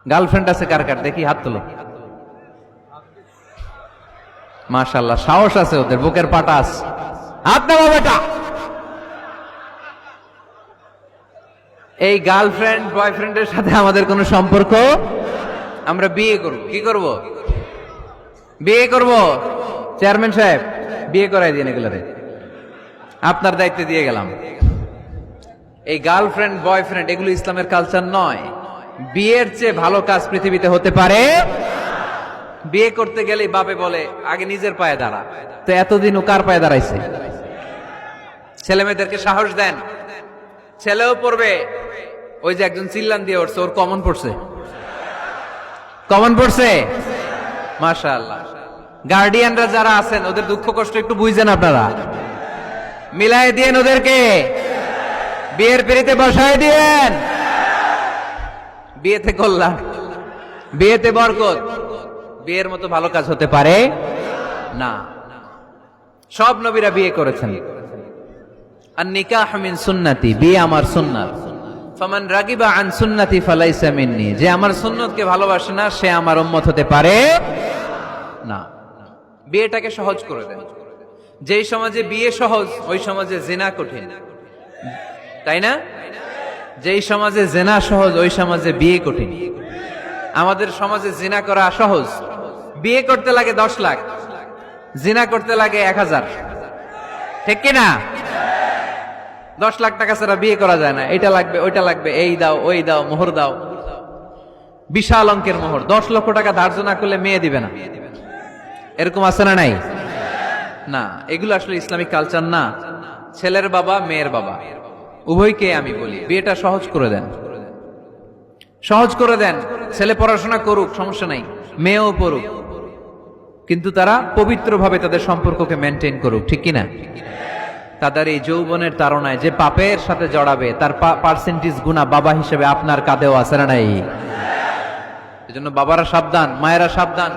Girlfriend আছে কার কার দেখি হাত তোলো। মাশাআল্লাহ, সাহস আছে ওদের, বুকের পাটা আছে। হাত নাও বেটা। এই গার্লফ্রেন্ড বয়ফ্রেন্ডের সাথে আমাদের কোনো সম্পর্ক, আমরা বিয়ে করব। কি করব? বিয়ে করব। চেয়ারম্যান সাহেব বিয়ে করাই দিন এগুলোরে, আপনার দায়িত্বে দিয়ে গেলাম। এই গার্লফ্রেন্ড বয়ফ্রেন্ড এগুলো ইসলামের কালচার নয়। বিয়ের চেয়ে ভালো কাজ পৃথিবীতে হতে পারে। বিয়ে করতে গেলেই বাপে বলে আগে নিজের পায়ে দাঁড়া। তো এতদিন ও কার পায়ে দাঁড়াইছে? ছেলে মেয়েদেরকে সাহস দেন, ছেলেও পড়বে। ওই যে একজন চিল্লান দিয়ে উঠছে, ওর কমন পড়ছে, কমন পড়ছে। মাশাআল্লাহ। গার্ডিয়ানরা যারা আছেন ওদের দুঃখ কষ্ট একটু বুঝছেন আপনারা, মিলাই দিয়েন ওদেরকে, বিয়ের পিড়িতে বসায় দিয়েন। বিয়েতে কল্যাণ, বিয়েতে বরকত। বিয়ের মতো ভালো কাজ হতে পারে না। সব নবীরা বিয়ে করেছেন। আর নিকাহ মিন সুন্নতি, বিয়ে আমার সুন্নাত। ফামান রাগিবা আন সুন্নতি ফালাইসা মিন্নি, যে আমার সুন্নতকে ভালোবাসে না সে আমার উম্মত হতে পারে না। বিয়েটাকে সহজ করে দেন। যেই সমাজে বিয়ে সহজ ওই সমাজে জিনা কঠিন, তাই না? যেই সমাজে জিনা সহজ ওই সমাজে বিয়ে কঠিন। আমাদের সমাজে জিনা করা সহজ, বিয়ে করতে লাগে 10 লাখ, জিনা করতে লাগে 1000। ঠিক কিনা? 10 লাখ টাকা ছাড়া বিয়ে করা যায় না। এটা লাগবে, ওইটা লাগবে, এই দাও, ওই দাও, মোহর দাও, বিশাল অঙ্কের মোহর। 10 লক্ষ টাকা ধার্য না করলে মেয়ে দিবে না। এরকম আছে না নাই? না, এগুলো আসলে ইসলামিক কালচার না। ছেলের বাবা মেয়ের বাবা উভয়কে আমি বলি বিয়েটা সহজ করে দেন, সহজ করে দেন। ছেলে পড়াশোনা করুক, সমস্যা নাই, মেয়েও পড়ুক, কিন্তু তারা পবিত্রভাবে তাদের সম্পর্ককে মেনটেন করুক। ঠিক কিনা? তাদের এই যৌবনের তাড়নায় যে পাপের সাথে জড়াবে তার পার্সেন্টেজ গুণা বাবা হিসেবে আপনার কাঁধেও আছে না নাই? এজন্য বাবারা সাবধান, মায়েরা সাবধান,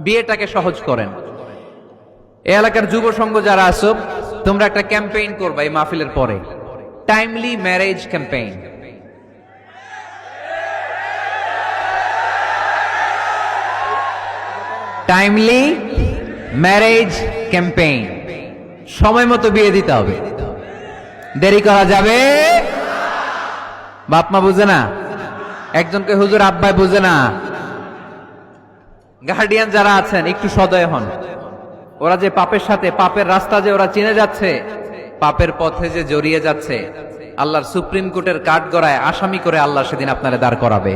বিয়েটাকে সহজ করেন। এই এলাকার যুব সংঘ যারা আছো, তোমরা একটা ক্যাম্পেইন করবা এই মাহফিলের পরে, timely marriage campaign. Timely marriage campaign. সময় মতো বিয়ে দিতে হবে, দেরি করা যাবে। বাপ মা বুঝে না, একজনকে হুজুর আব্বাই বুঝে না। গার্ডিয়ান যারা আছেন একটু সদয় হন। ওরা যে পাপের সাথে, পাপের রাস্তা যে ওরা চিনে যাচ্ছে, পাপের পথে যে জড়িয়ে যাচ্ছে, আল্লাহর সুপ্রিম কোর্টের কাঠগড়ায় আসামি করে আল্লাহ সেদিন আপনারে দাঁড় করাবে।